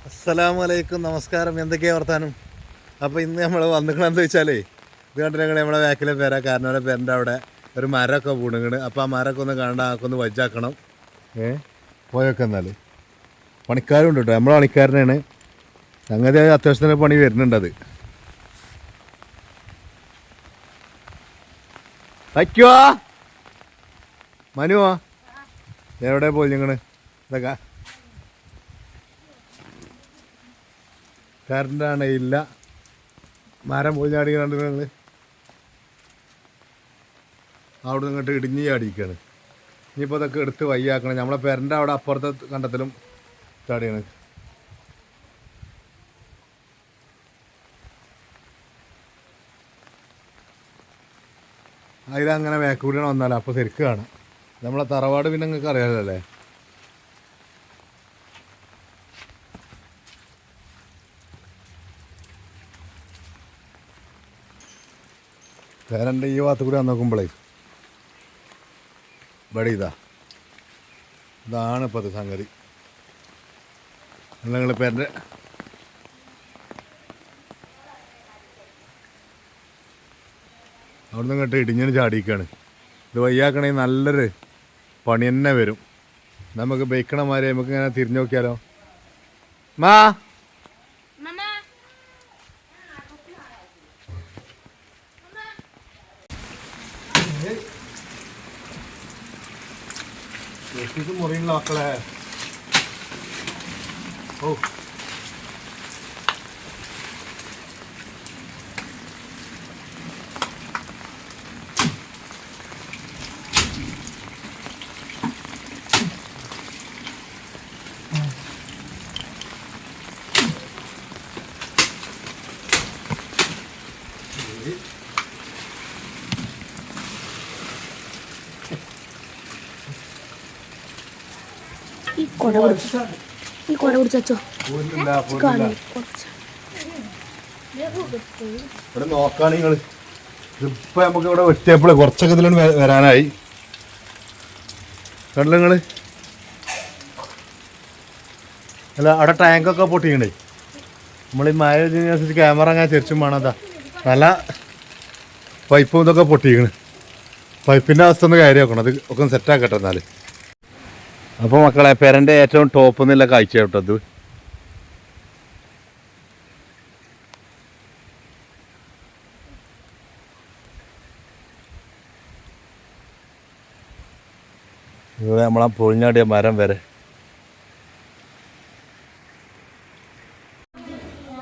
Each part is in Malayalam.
അസ്സലാമലൈക്കും, നമസ്കാരം. എന്തൊക്കെയാണ് വർത്താനം? അപ്പോൾ ഇന്ന് നമ്മൾ വന്നിക്കണമെന്ന് വെച്ചാലേ ഇത് കണ്ടിട്ട് നമ്മളെ ബാക്കിലെ പേരാ കാരണവരെ പേരൻ്റെ അവിടെ ഒരു മരമൊക്കെ വീണുങ്ങണ്. അപ്പോൾ ആ മരമൊക്കെ ഒന്ന് കാണാൻ ആക്കൊന്ന് വജ്ജാക്കണം. പോയൊക്കെ എന്നാൽ പണിക്കാരുണ്ട് കേട്ടോ, നമ്മളെ പണിക്കാരനാണ്. സംഗതി അത്യാവശ്യത്തിന് പണി വരുന്നുണ്ട്. അത് വയ്ക്കുവോ മനുവോ? എവിടെ പോയി നിങ്ങൾ? ഇതൊക്കെ കറണ്ടാണ് ഇല്ല, മരം പോയി ചാടി കണ്ടു നിങ്ങൾ. അവിടെ നിന്നിട്ട് ഇടിഞ്ഞ് ചാടിയിരിക്കുകയാണ്. ഇനിയിപ്പോൾ ഇതൊക്കെ എടുത്ത് വയ്യാക്കണം. നമ്മളെ പെരൻ്റെ അവിടെ അപ്പുറത്തെ കണ്ടത്തിലും ചാടിയാണ്. അതിലങ്ങനെ വേക്കൂടിയാണ് വന്നാലോ അപ്പോൾ ശരിക്കും കാണാം. നമ്മളെ തറവാട് പിന്നെ നിങ്ങൾക്ക് അറിയാമല്ലേ. പേരൻ്റെ ഈ ഭാഗത്ത് കൂടി വന്ന് നോക്കുമ്പോഴേ ഇവിടെ ഇതാണ് ഇപ്പോൾ അത് സംഗതി. നിങ്ങൾ പേരൻ്റെ അവിടെ നിന്ന് ഇങ്ങോട്ട് ഇടിഞ്ഞിന് ചാടിയിരിക്കുകയാണ്. ഇത് വയ്യാക്കണമെങ്കിൽ നല്ലൊരു പണി തന്നെ വരും. നമുക്ക് ബൈക്കണമാരെ നമുക്ക് ഇങ്ങനെ തിരിഞ്ഞു നോക്കിയാലോ. മാ മുറിയുള്ള മക്കളെ. ഓ ഈ കൊട പിടിച്ചോ. ഇവിടെ നോക്കാണ് നിങ്ങൾ. ഇപ്പം നമുക്ക് ഇവിടെ വെട്ടിയപ്പോൾ കുറച്ചൊക്കെ ഇതിലാണ് വരാനായി. കണ്ടില്ല നിങ്ങൾ? അല്ല അവിടെ ടാങ്കൊക്കെ പൊട്ടിക്കണ്ടേ. നമ്മൾ ഈ മഴ അനുസരിച്ച് ക്യാമറ അങ്ങനെ തിരിച്ചും വേണം. അതാ നല്ല പൈപ്പും ഇതൊക്കെ പൊട്ടിക്കണ്. പൈപ്പിൻ്റെ അവസ്ഥ ഒന്ന് കയറി വെക്കണം. അത് ഒക്കെ ഒന്ന് സെറ്റാക്കട്ടെ എന്നാൽ. അപ്പോൾ മക്കളെ പെരൻ്റെ ഏറ്റവും ടോപ്പ് എന്നുള്ള കാഴ്ച കേട്ടോ അത്. ഇവിടെ നമ്മളാ പൊളിഞ്ഞാടിയ മരം വരെ.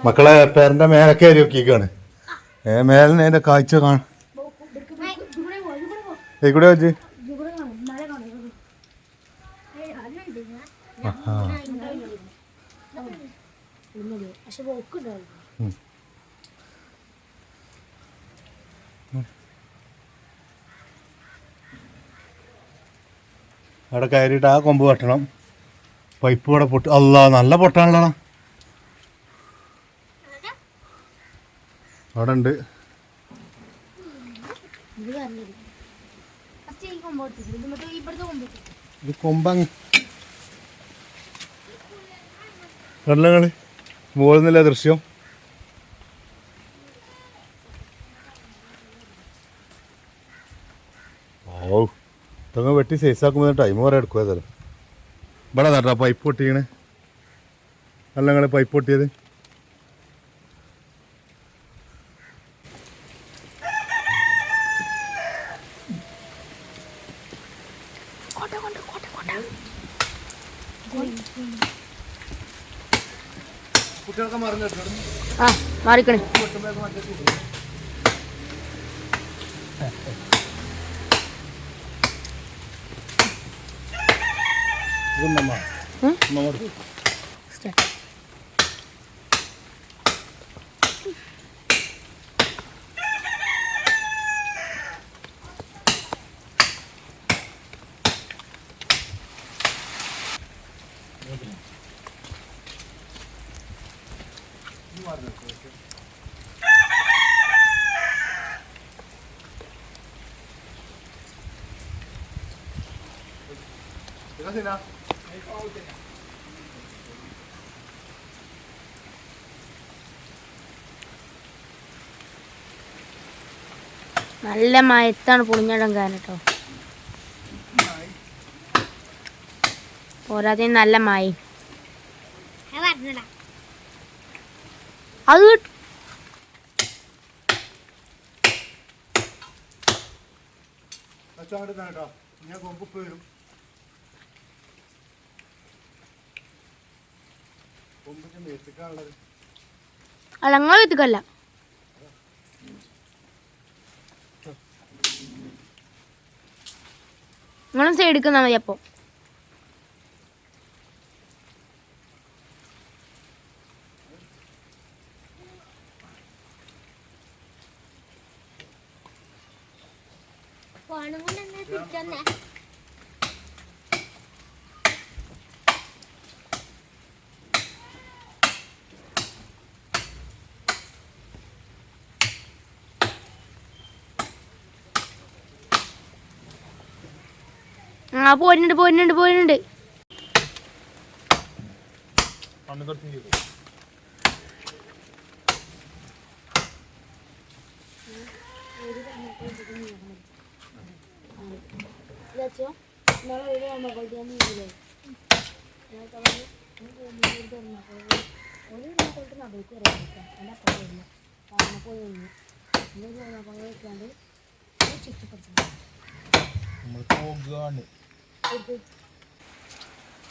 മക്കളെ പേരൻ്റെ മേലെ കയറി നോക്കിക്കാണ്. മേലിന് അതിൻ്റെ കാഴ്ച കാണാം. ഇവിടെ വെച്ച് അവിടെ കയറിയിട്ട് ആ കൊമ്പ് വെട്ടണം. പൈപ്പ് ഇവിടെ പൊട്ടി. അല്ല നല്ല പൊട്ടാണല്ലോ അവിടെ ഉണ്ട്. ഇത് കൊമ്പങ്ങ് കണ്ടങ്ങള് പോകുന്നില്ല ദൃശ്യം. ഓ ഇതൊക്കെ വെട്ടി സൈസാക്കുമ്പോൾ ടൈം കുറേ എടുക്കുക. ഏതായാലും ഇവിടെ നട്ടാ പൈപ്പ് പൊട്ടിക്കണ്. അല്ല നിങ്ങൾ പൈപ്പ് പൊട്ടിയത് കുട്ടികൾക്ക് മാറിക്കണേ. നല്ല മയത്താണ് പൊളിഞ്ഞിടം കാരണം കേട്ടോ. പോരാതെ നല്ല മായ അത് അല്ല നിങ്ങൾ എത്തിക്കല്ല. നിങ്ങളും സൈഡ് എടുക്കുന്ന മതി. അപ്പോൾ ആ പോരുന്നുണ്ട് പോരുന്നുണ്ട് പോരുന്നുണ്ട്.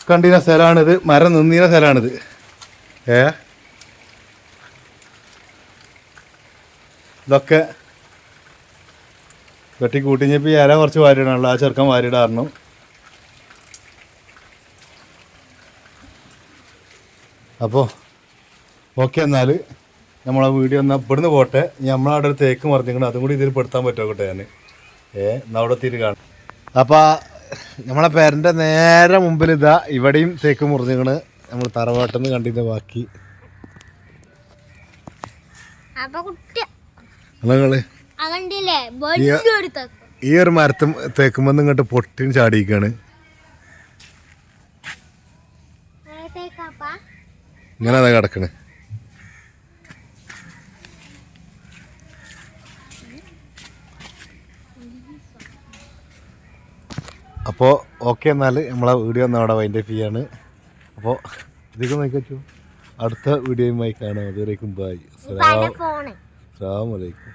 കണ്ടിന സ്ഥലമാണിത്, മരം നിന്നീന സ്ഥലമാണിത്. ഇതൊക്കെ വെട്ടി കൂട്ടിഞ്ഞപ്പോൾ ഇല കുറച്ച് വാരിയിടാണല്ലോ. ആ ചെറുക്കൻ വാരിയിടാറുന്നു. അപ്പോൾ ഓക്കെ, എന്നാൽ നമ്മളെ വീഡിയോ എന്നാൽ ഇവിടുന്ന് പോട്ടെ. നമ്മളവിടെ ഒരു തേക്ക് മറിഞ്ഞിരിക്കണം, അതും കൂടി ഇതിൽ പെടുത്താൻ പറ്റുമോ കേട്ടോ ഞാൻ. എന്നാൽ അവിടെ എത്തിയിട്ട് കാണാം. അപ്പോൾ നമ്മളെ പേരൻ്റെ നേരെ മുമ്പിൽ ഇതാ ഇവിടെയും തേക്ക് മുറിഞ്ഞിക്കണ്. നമ്മൾ തറവാട്ടിന്ന് കണ്ടിന്റെ ബാക്കി നിങ്ങള് ഈ ഒരു മരത്തും തേക്കുമ്പോ ഇങ്ങോട്ട് പൊട്ടിന് ചാടിയിരിക്കാണ്. ഇങ്ങനെ അതാ കിടക്കണ്. അപ്പോൾ ഓക്കെ, എന്നാൽ നമ്മളെ വീഡിയോ ഒന്ന് അവിടെ വൈൻഡപ്പ് ചെയ്യാണ്. അപ്പോൾ ഇതൊക്കെ നോക്കിച്ചു അടുത്ത വീഡിയോയുമായി കാണാം. അതുവരേക്കും ബൈ. അസ്സലാമു അലൈക്കും.